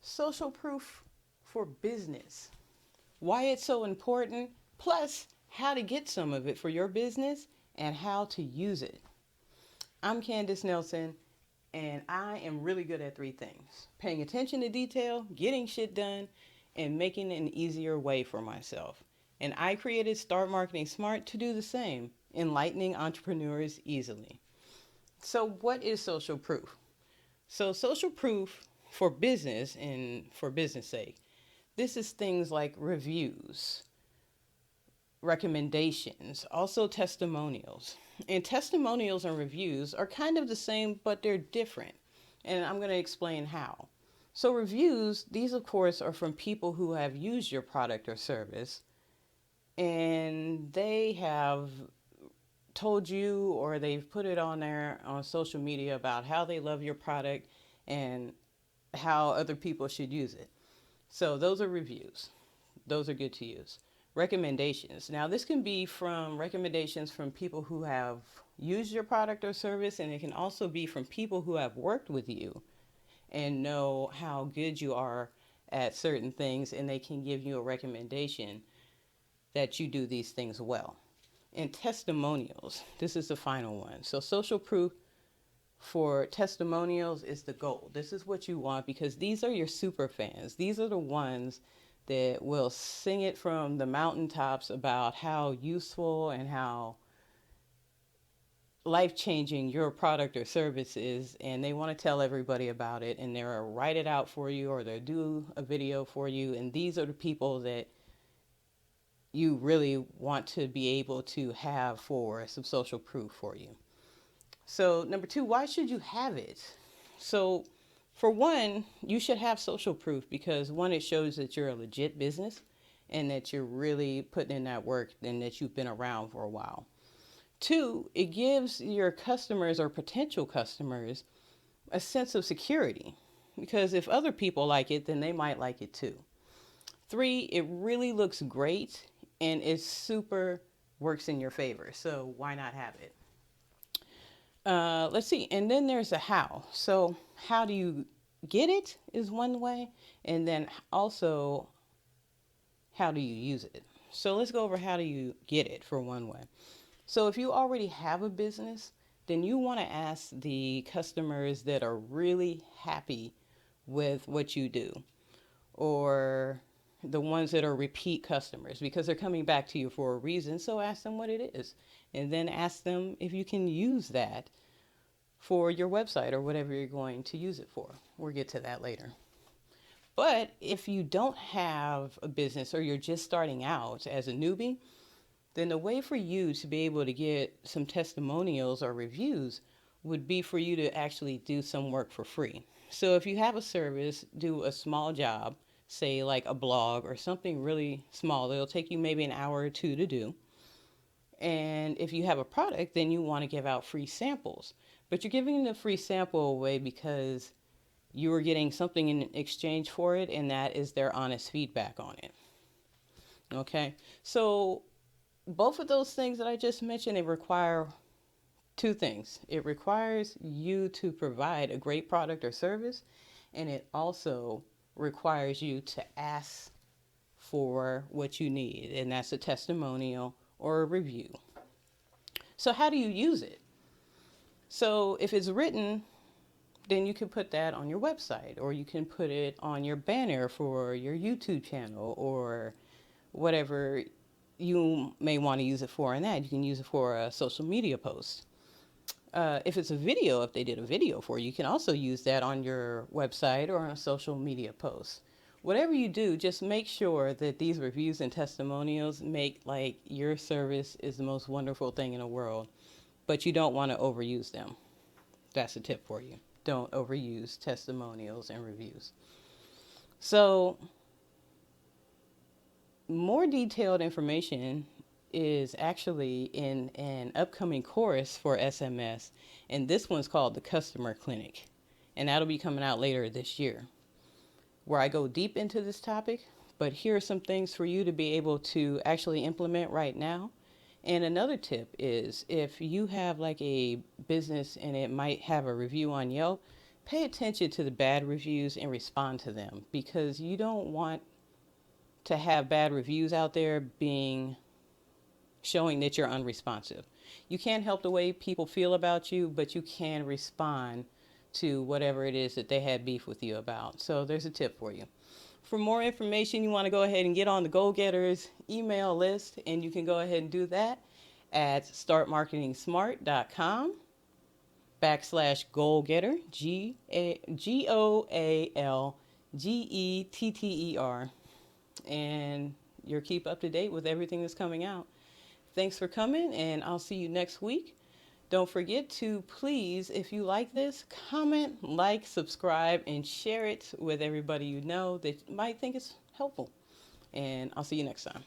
Social proof for business. Why it's so important, plus how to get some of it for your business and how to use it. I'm Kandis Nelson, and I am really good at three things: paying attention to detail, getting shit done, and making an easier way for myself. And I created Start Marketing Smart to do the same, enlightening entrepreneurs easily. So, what is social proof? So, social proof for business and for business sake, this is things like reviews, recommendations, also testimonials. And testimonials and reviews are kind of the same, but they're different. And I'm going to explain how. So, reviews, these of course are from people who have used your product or service, and they have told you or they've put it on there on social media about how they love your product and how other people should use it. So, those are reviews. Those are good to use. Recommendations. Now, this can be from recommendations from people who have used your product or service, and it can also be from people who have worked with you and know how good you are at certain things, and they can give you a recommendation that you do these things well. And testimonials. This is the final one. So, social proof for testimonials is the goal. This is what you want because these are your super fans. These are the ones that will sing it from the mountaintops about how useful and how life-changing your product or service is, and they want to tell everybody about it, and they'll write it out for you or they'll do a video for you. And these are the people that you really want to be able to have for some social proof for you. So, number two, why should you have it? So, for one, you should have social proof because one, it shows that you're a legit business and that you're really putting in that work and that you've been around for a while. Two, it gives your customers or potential customers a sense of security because if other people like it, then they might like it too. Three, it really looks great and it super works in your favor. So why not have it? Let's see. And then there's a how. So how do you get it is one way. And then also, how do you use it? So let's go over how do you get it for one way. So if you already have a business, then you want to ask the customers that are really happy with what you do, or the ones that are repeat customers because they're coming back to you for a reason. So ask them what it is, and then ask them if you can use that for your website or whatever you're going to use it for. We'll get to that later. But if you don't have a business or you're just starting out as a newbie, then the way for you to be able to get some testimonials or reviews would be for you to actually do some work for free. So if you have a service, do a small job, say like a blog or something really small. It'll take you maybe an hour or two to do. And if you have a product, then you want to give out free samples. But you're giving the free sample away because you are getting something in exchange for it, and that is their honest feedback on it. Okay? So both of those things that I just mentioned, they require two things. It requires you to provide a great product or service, and it also requires you to ask for what you need, and that's a testimonial or a review. So how do you use it? So if it's written, then you can put that on your website, or you can put it on your banner for your YouTube channel, or whatever you may want to use it for. And that you can use it for a social media post. If it's a video, if they did a video for you, you can also use that on your website or on a social media post. Whatever you do, just make sure that these reviews and testimonials make like your service is the most wonderful thing in the world, but you don't want to overuse them. That's a tip for you. Don't overuse testimonials and reviews. So, more detailed information is actually in an upcoming course for SMS, and this one's called the Customer Clinic, and that'll be coming out later this year, where I go deep into this topic. But here are some things for you to be able to actually implement right now. And another tip is if you have like a business and it might have a review on Yelp, pay attention to the bad reviews and respond to them, because you don't want to have bad reviews out there being showing that you're unresponsive. You can't help the way people feel about you, but you can respond to whatever it is that they had beef with you about. So there's a tip for you. For more information, you want to go ahead and get on the Goal Getters email list, and you can go ahead and do that at startmarketingsmart.com /goal getter, GOALGETTER, and you'll keep up to date with everything that's coming out. Thanks for coming, and I'll see you next week. Don't forget to please, if you like this, comment, like, subscribe, and share it with everybody you know that might think it's helpful. And I'll see you next time.